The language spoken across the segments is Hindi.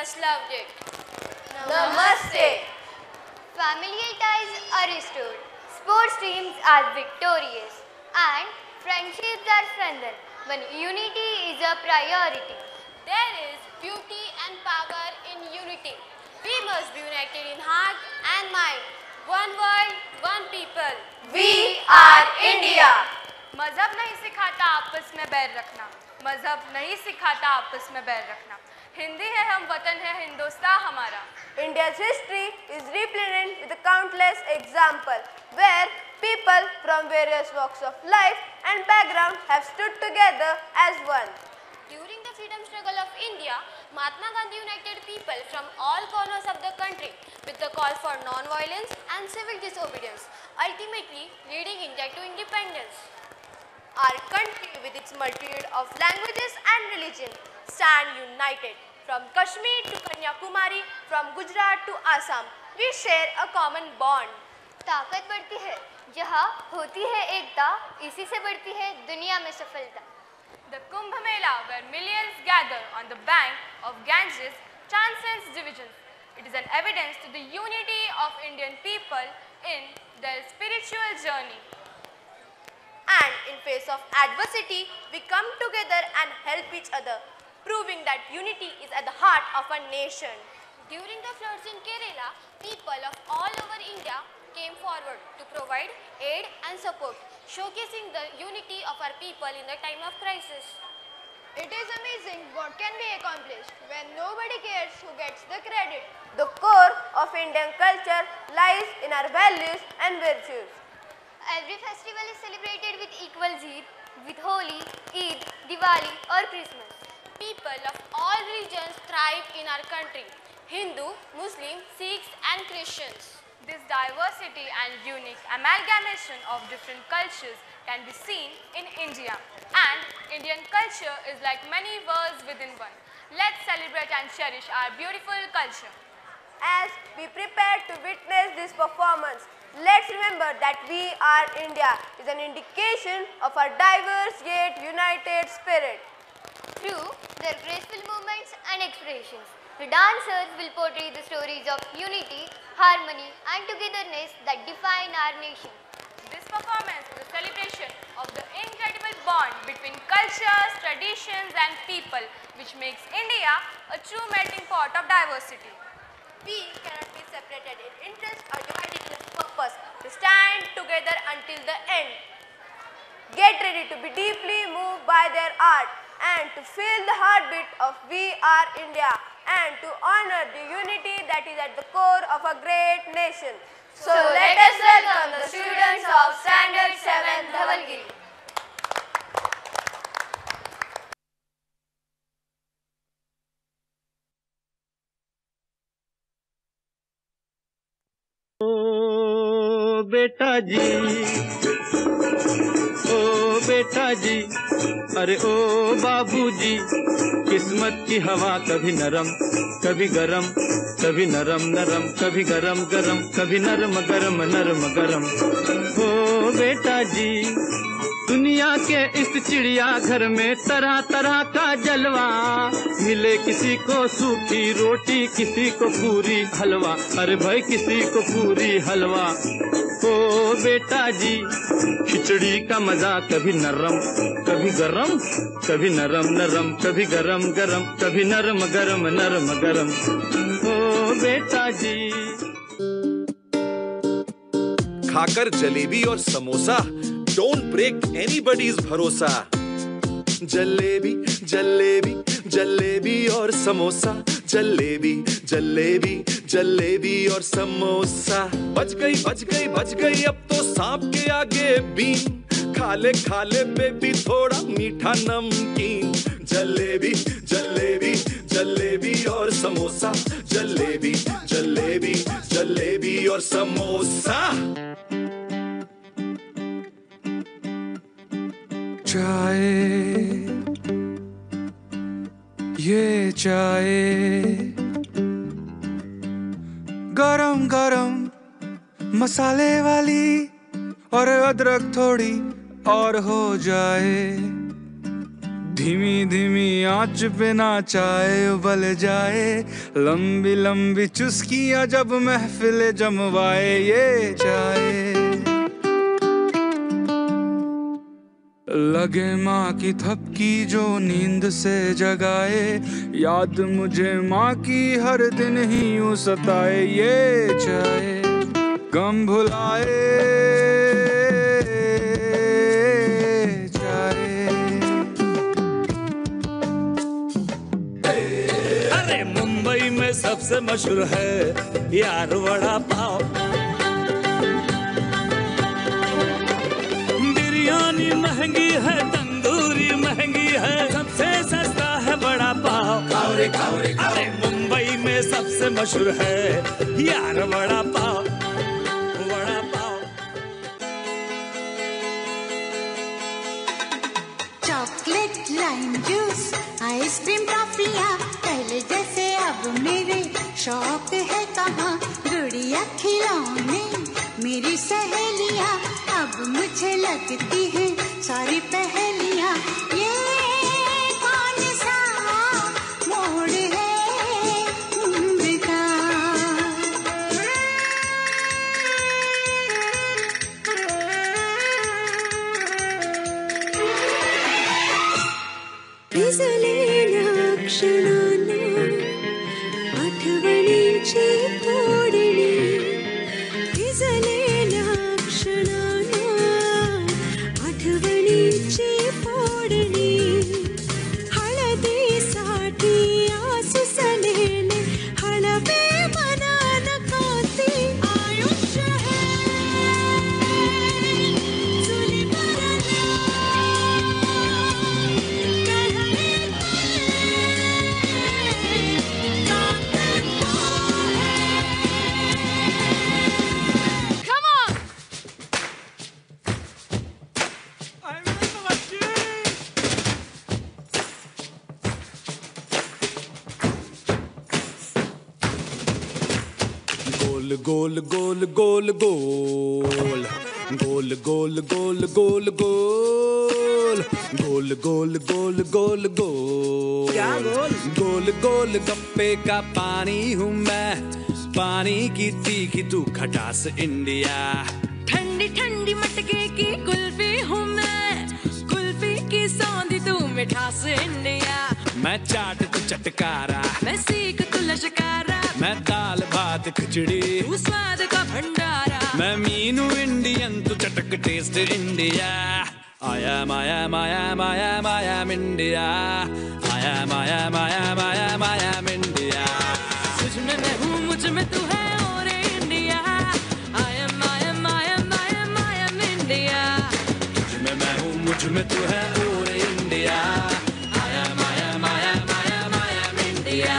must loved it. Namaste. Familial ties are restored, sports teams are victorious, and friendships are strengthened when unity is a priority. There is beauty and power in unity. We must be united in heart and mind. One world, one people. We are India. मजहब नहीं सिखाता आपस में बैर रखना, मजहब नहीं सिखाता आपस में बैर रखना। हिंदी है हम, वतन है हिंदुस्तान हमारा। India's history is replete with countless examples where people from various walks of life and background have stood together as one. During the freedom struggle of India, Mahatma Gandhi united people from all corners of the country with the call for non-violence and civic disobedience, ultimately leading India to independence. Our country, with its multitude of languages and religion, stand united. From Kashmir to Kanyakumari, from Gujarat to Assam, we share a common bond. ताकत बढ़ती है जहाँ होती है एकता, इसी से बढ़ती है दुनिया में सफलता। The Kumbh Mela, where millions gather on the bank of Ganges, transcends divisions. It is an evidence to the unity of Indian people in their spiritual journey. And in face of adversity, we come together and help each other, proving that unity is at the heart of a nation. During the floods in Kerala, people of all over India came forward to provide aid and support, showcasing the unity of our people in the time of crisis. It is amazing what can be accomplished when nobody cares who gets the credit. The core of Indian culture lies in our values and virtues. Every festival is celebrated with equal zeal, with Holi, Eid, Diwali or Christmas. People of all religions thrive in our country: Hindu, Muslim, Sikhs and Christians. This diversity and unique amalgamation of different cultures can be seen in India, and Indian culture is like many worlds within one. Let's celebrate and cherish our beautiful culture. As we prepare to witness this performance, let's remember that we are India is an indication of our diverse yet united spirit. Through their graceful movements and expressions, the dancers will portray the stories of unity, harmony and togetherness that define our nation. This performance is a celebration of the incredible bond between cultures, traditions and people, which makes India a true melting pot of diversity. We cannot be separated in interest or divided in purpose to stand together until the end. Get ready to be deeply moved by their art and to feel the heartbeat of We Are India and to honor the unity that is at the core of a great nation. So let us welcome the students of Standard 7 Dhavalgiri. बेटा जी, ओ बेटा जी, अरे ओ बाबूजी, किस्मत की हवा कभी नरम कभी गरम, कभी नरम नरम कभी गरम गरम, कभी नरम गरम नरम गरम। ओ बेटा जी, दुनिया के इस चिड़िया घर में तरह तरह का जलवा, मिले किसी को सूखी रोटी किसी को पूरी हलवा, अरे भाई किसी को पूरी हलवा। ओ बेटा जी, खिचड़ी का मजा कभी नरम कभी गरम, कभी नरम नरम कभी गरम गरम, कभी नरम गरम नरम गरम। ओ बेटा जी, खाकर जलेबी और समोसा, डोंट ब्रेक एनीबॉडीज भरोसा। जलेबी जलेबी जलेबी और समोसा, जलेबी जलेबी जलेबी और समोसा। बच गई बच गई बच गई अब तो सांप के आगे बीन, खा ले बेबी थोड़ा मीठा नमकीन। जलेबी जलेबी जलेबी और समोसा, जलेबी जलेबी जलेबी और समोसा। चाय, ये चाय गरम गरम मसाले वाली, और अदरक थोड़ी और हो जाए। धीमी धीमी आंच पे नाचाए उबल जाए, लंबी लंबी चुस्कियां जब महफिल जमवाए ये चाहे। लगे माँ की थपकी जो नींद से जगाए, याद मुझे माँ की हर दिन ही यूं सताए ये चाहे। गम भुलाए चाहे। अरे मुंबई में सबसे मशहूर है यार वड़ा पाव, बिरयानी महंगी है, तंदूरी महंगी है, सबसे सस्ता है वड़ा पाव। अरे मुंबई में सबसे मशहूर है यार vada pav, vada pav. Chocolate, lime juice, ice cream, टॉफियाँ पहले जैसे अब मेरे शौक है कहाँ। गुड़िया खिलौने मेरी सहेलियाँ, अब मुझे लगती है सारी पहेलियाँ। ये कौन सा मोड़ है उम्र का। भिजलेल्या क्षणांना आठवणींची फोडणी, भिजलेल्या क्षणांना आठवणींची फोडणी। हळदीसाठी आसुसलेले हळवे मनान काती आयुष्य है चुली भरल्या गोल गोल गोल गोल गोल गोल गोल गोल गोल गोल गोल गोल गोल गोल क्या गोल? गोल गोल गप्पे का पानी हूँ मैं, पानी की तीखी तू खटास इंडिया। ठंडी ठंडी मटके की कुल्फी हूँ मैं, कुल्फी की सौंधी तू मिठास इंडिया। मैं चाट तू चटकारा, मैं सीख तू लश्कारा, मैं दाल भात खिचड़ी, तू स्वाद का भंडारा। मैं मीनू इंडियन तू चटक टेस्ट इंडिया। आया माया माया माया माया इंडिया, आया माया माया माया माया इंडिया। तुझ में मैं हूँ मुझ में तू है और इंडिया, आया माया माया माया माया इंडिया। तुझ में मैं हूँ मुझ में तू है और इंडिया, आया माया माया माया माया इंडिया।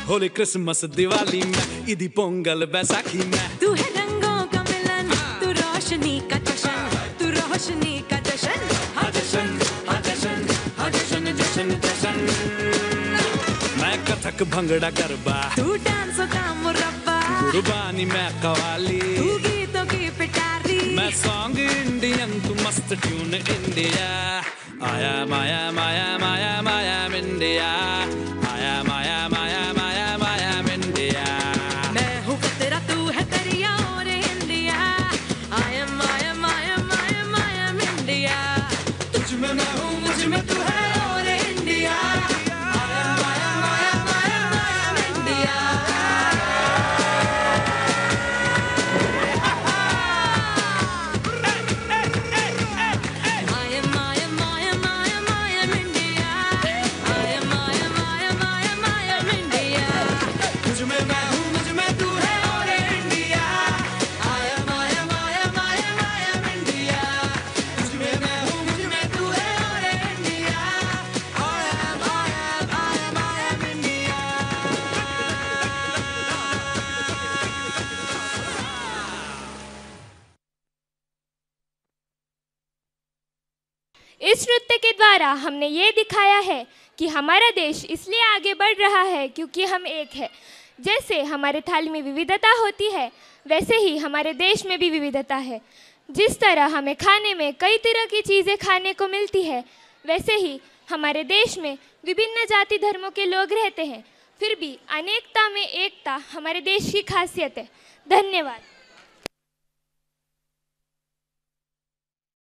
होली क्रिसमस दिवाली में, ईदी पोंगल बैसाखी में, तू है रंगों का मिलन, तू रोशनी का जश्न, तू रोशनी का जश्न। हाँ जश्न हाँ जश्न हाँ जश्न जश्न जश्न। मैं कथक भंगड़ा गरबा, तू डांसों का मुरब्बा, कुर्बानी मैं कवाली, तू गीतों की पिटारी। मैं सॉन्ग इंडियन तू मस्त ट्यून इंडिया। आया माया माया माया माया इंडिया, आया माया माया माया माया इंडिया। मैं हूँ तेरा तू है दरिया और इंडिया, आया माया माया माया माया इंडिया। तुझ में मैं हूँ मुझ में तू है और इंडिया, आया माया माया माया माया इंडिया। आया माया माया माया माया इंडिया, आया माया माया माया माया इंडिया। तुझ में मैं हूँ मुझ में तू है और इंडिया, आया माया माया माया माया इंडिया। तुझ में मैं हूँ मुझ में तू है और इंडिया, आया माया माया माया इंडिया। इस नृत्य के द्वारा हमने ये दिखाया है कि हमारा देश इसलिए आगे बढ़ रहा है क्योंकि हम एक है। जैसे हमारे थाली में विविधता होती है, वैसे ही हमारे देश में भी विविधता है। जिस तरह हमें खाने में कई तरह की चीज़ें खाने को मिलती है, वैसे ही हमारे देश में विभिन्न जाति धर्मों के लोग रहते हैं, फिर भी अनेकता में एकता हमारे देश की खासियत है। धन्यवाद।